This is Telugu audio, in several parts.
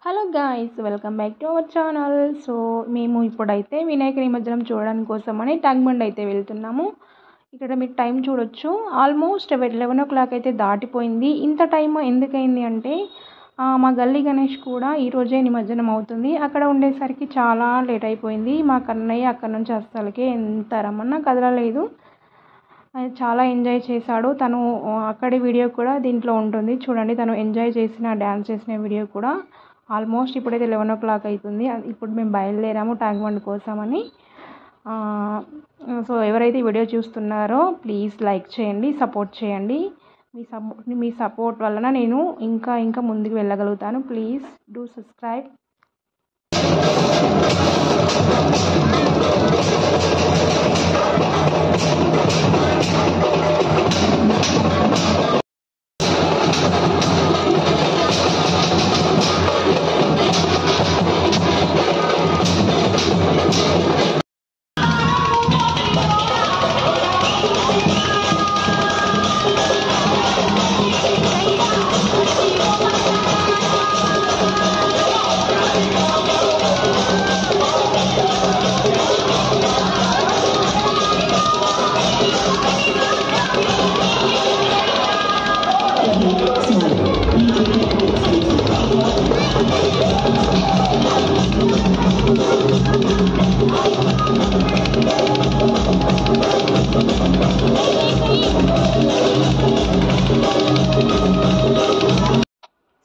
Hello guys, welcome back to our channel. So మేము ఇప్పుడైతే వినాయక నిమజ్జనం చూడడానికి కోసమని ట్యాంక్ బండ్ అయితే వెళ్తున్నాము. ఇక్కడ మీరు టైం చూడొచ్చు, ఆల్మోస్ట్ 11 అయితే దాటిపోయింది. ఇంత టైం ఎందుకైంది అంటే మా గల్లీ గణేష్ కూడా ఈరోజే నిమజ్జనం అవుతుంది. అక్కడ ఉండేసరికి చాలా లేట్ అయిపోయింది. మా కన్నయ్య అక్కడ నుంచి అస్సలకే ఎంత రమ్మన్నా కదలలేదు. చాలా ఎంజాయ్ చేశాడు తను. అక్కడి వీడియో కూడా దీంట్లో ఉంటుంది చూడండి. తను ఎంజాయ్ చేసిన డ్యాన్స్ చేసిన వీడియో కూడా. ఆల్మోస్ట్ ఇప్పుడైతే 11 అవుతుంది. ఇప్పుడు మేము బయలుదేరాము ట్యాంక్ బండ్ కోసమని. సో ఎవరైతే వీడియో చూస్తున్నారో ప్లీజ్ లైక్ చేయండి, సపోర్ట్ చేయండి. మీ సపోర్ట్ వలన నేను ఇంకా ముందుకు వెళ్ళగలుగుతాను. Please do subscribe.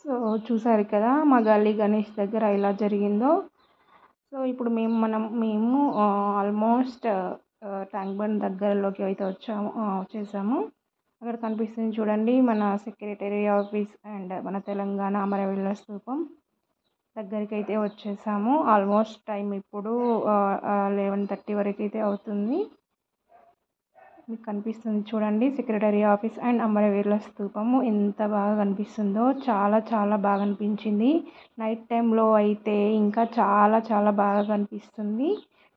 సో చూసారు కదా మా గల్లీ గణేష్ దగ్గర ఎలా జరిగిందో. సో ఇప్పుడు మేము ఆల్మోస్ట్ ట్యాంక్ బండ్ దగ్గరలోకి అయితే వచ్చేసాము. అక్కడ కనిపిస్తుంది చూడండి మన సెక్రటరీ ఆఫీస్ అండ్ మన తెలంగాణ అమరవీరుల స్తూపం దగ్గరికి అయితే వచ్చేసాము. ఆల్మోస్ట్ టైం ఇప్పుడు 11:30 వరకు అయితే అవుతుంది. మీకు కనిపిస్తుంది చూడండి సెక్రటరీ ఆఫీస్ అండ్ అమరవీరుల స్తూపము ఎంత బాగా కనిపిస్తుందో. చాలా బాగా అనిపించింది. నైట్ టైంలో అయితే ఇంకా చాలా బాగా కనిపిస్తుంది.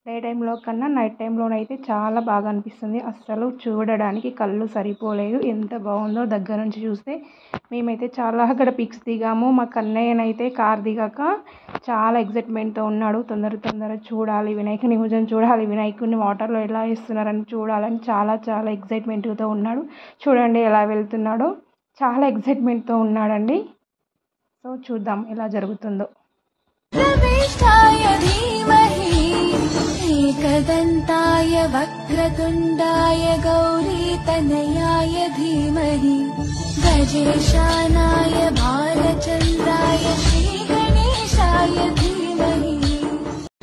డే టైంలో కన్నా నైట్ టైంలోనైతే చాలా బాగా అనిపిస్తుంది. అస్సలు చూడడానికి కళ్ళు సరిపోలేదు, ఎంత బాగుందో. దగ్గర నుంచి చూస్తే మేమైతే చాలా అక్కడ పిక్స్ దిగాము. మా కన్నయ్యనైతే కార్ దిగాక చాలా ఎగ్జైట్మెంట్తో ఉన్నాడు. తొందర చూడాలి, వినాయక నిమజ్జనం చూడాలి, వినాయకుడిని వాటర్లో ఎలా వేస్తున్నారని చూడాలని చాలా ఎగ్జైట్మెంట్తో ఉన్నాడు. చూడండి ఎలా వెళ్తున్నాడో, చాలా ఎగ్జైట్మెంట్తో ఉన్నాడండి. సో చూద్దాం ఎలా జరుగుతుందో. एकदन्ताय वक्रतुण्डाय गौरीतनयाय धीमहि गजेशानाय भालचन्द्राय श्रीगणेशाय धीमहि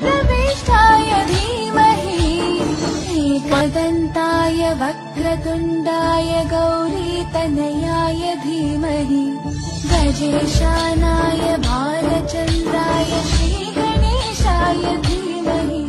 प्रविष्टाय धीमहि एकदन्ताय वक्रतुण्डाय गौरीतनयाय धीमहि गजेशानाय भालचन्द्राय श्रीगणेशाय धीमहि.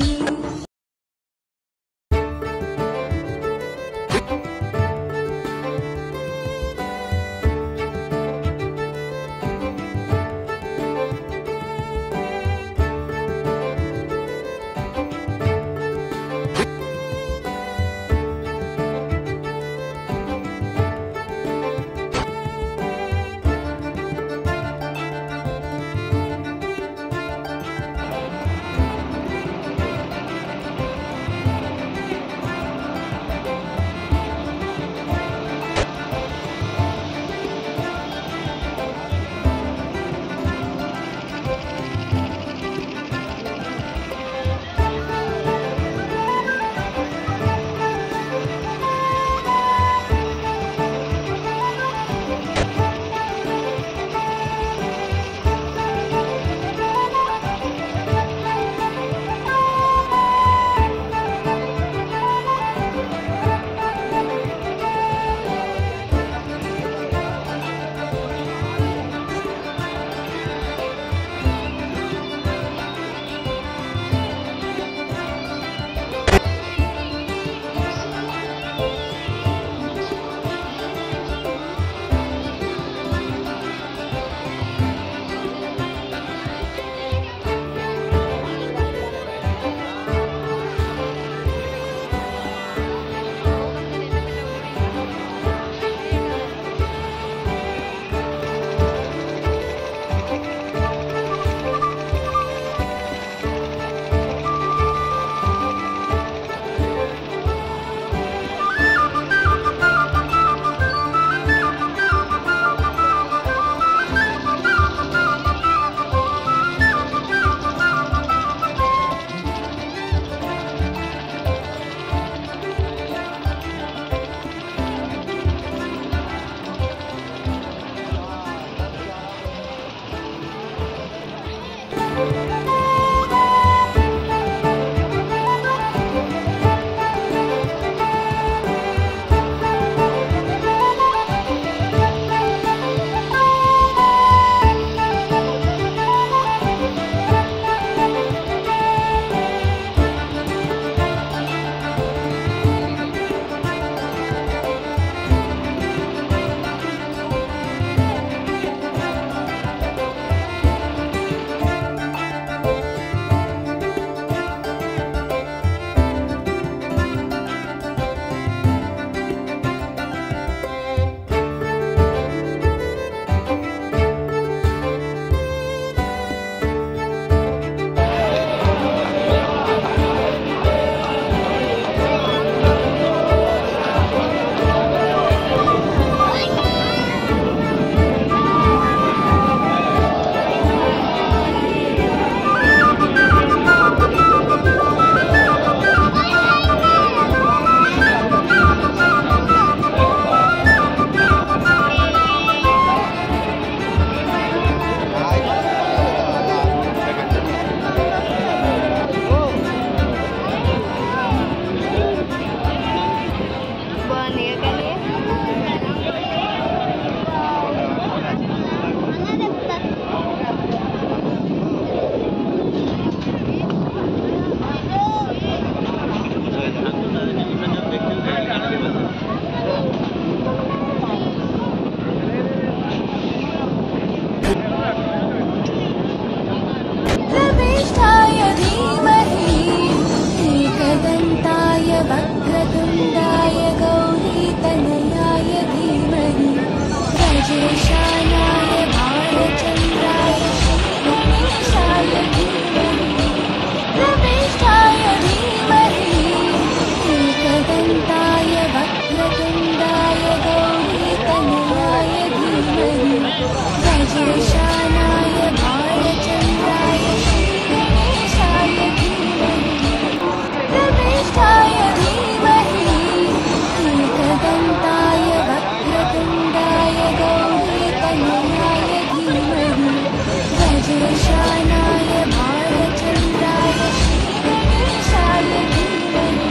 गजेशानाय भालचन्द्राय श्रीगणेशाय धीमहि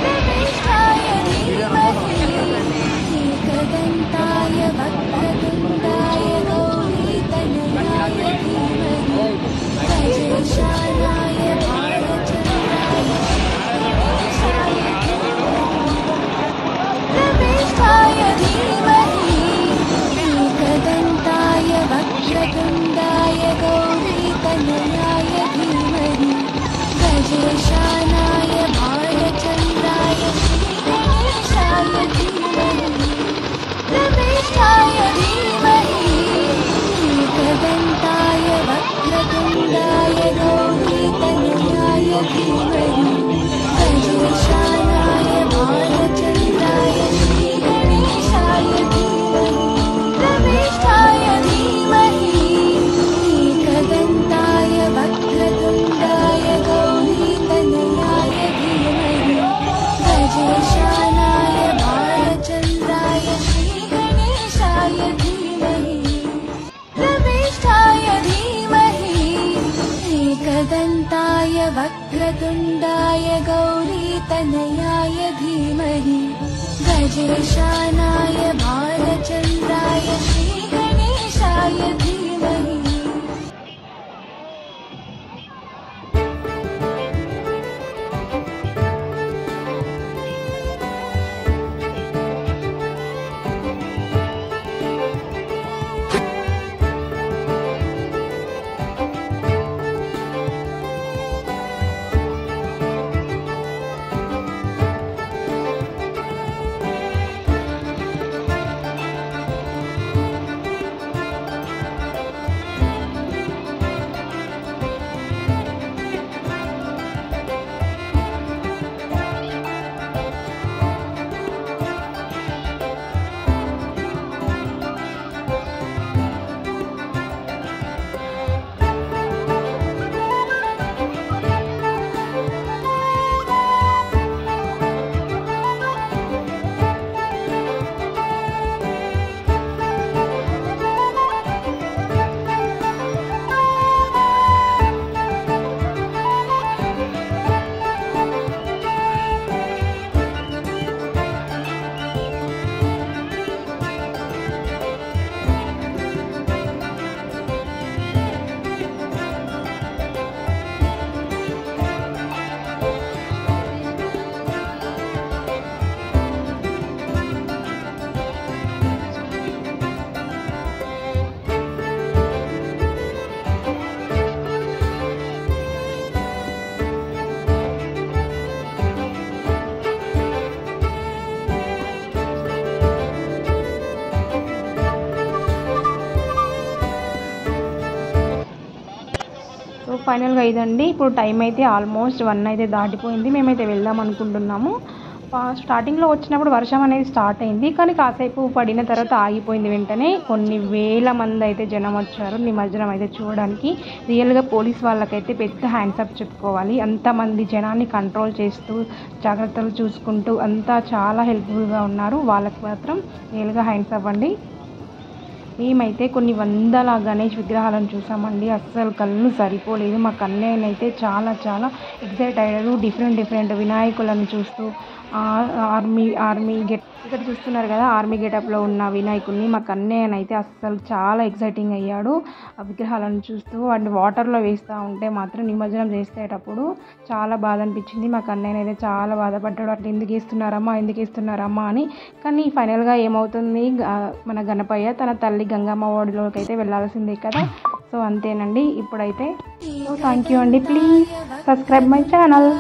प्रविष्टाय धीमहि एकदन्ताय वक्रतुण्डाय गौरीतनयाय धीमहि गजेशानाय भालचन्द्राय श्रीगणेशाय प्रविष्टाय धीमहि एकदन्ताय वक्रतुण्डाय गौरीतनयाय धीमहि गजेशानाय भालचन्द्राय श्रीगणेशाय धीमहि प्रविष्टाय धीमहि एकदन्ताय वक्रतुण्डाय गौरीतनयाय धीमहि गजेशानाय भालचन्द्राय श्रीगणेशाय धीमहि प्रविष्टाय धीमहि एकदन्ताय वक्रतुण्डाय गौरीतनयाय धीमहि गजेशानाय भालचन्द्राय श्रीगणेशाय धीमहि प्रविष्टाय धीमहि एकदन्ताय वक्रतुण्डाय गौरीतनयाय धीमहि गजेशानाय भालचन्द्राय श्रीगणेशाय धीमहि సో ఫైనల్గా ఇదండి. ఇప్పుడు టైం అయితే ఆల్మోస్ట్ 1 అయితే దాటిపోయింది. మేమైతే వెళ్దాం అనుకుంటున్నాము. స్టార్టింగ్లో వచ్చినప్పుడు వర్షం అనేది స్టార్ట్ అయింది, కానీ కాసేపు పడిన తర్వాత ఆగిపోయింది. వెంటనే కొన్ని వేల మంది అయితే జనం వచ్చారు నిమజ్జనం అయితే చూడడానికి. రియల్గా పోలీస్ వాళ్ళకైతే పెద్ద హ్యాండ్సప్ చెప్పుకోవాలి. అంతమంది జనాన్ని కంట్రోల్ చేస్తూ జాగ్రత్తలు చూసుకుంటూ అంతా చాలా హెల్ప్ఫుల్గా ఉన్నారు. వాళ్ళకి మాత్రం రియల్గా హ్యాండ్సప్ అండి. మేమైతే కొన్ని వందల గణేష్ విగ్రహాలను చూసామండి. అస్సలు కళ్ళు సరిపోలేదు. మా కన్నయ్యనైతే చాలా చాలా ఎక్సైట్ అయ్యాడు. డిఫరెంట్ వినాయకులను చూస్తూ ఆర్మీ గెట్ ఇక్కడ చూస్తున్నారు కదా, ఆర్మీ గెటప్లో ఉన్న వినాయకుడిని మా కన్నయ్యనైతే అస్సలు చాలా ఎక్సైటింగ్ అయ్యాడు. ఆ విగ్రహాలను చూస్తూ వాటిని వాటర్లో వేస్తూ ఉంటే మాత్రం నిమజ్జనం చేసేటప్పుడు చాలా బాధ అనిపించింది. మా కన్నయ్యనైతే చాలా బాధపడ్డాడు. అట్లా ఎందుకు వేస్తున్నారమ్మా అని. కానీ ఫైనల్గా ఏమవుతుంది, మన గణపయ్య తన తల్లి గంగమ్మ ఓడిలోకి అయితే వెళ్ళాల్సిందే కదా. సో అంతేనండి ఇప్పుడైతే. సో థ్యాంక్ యూ అండి. Please subscribe my channel.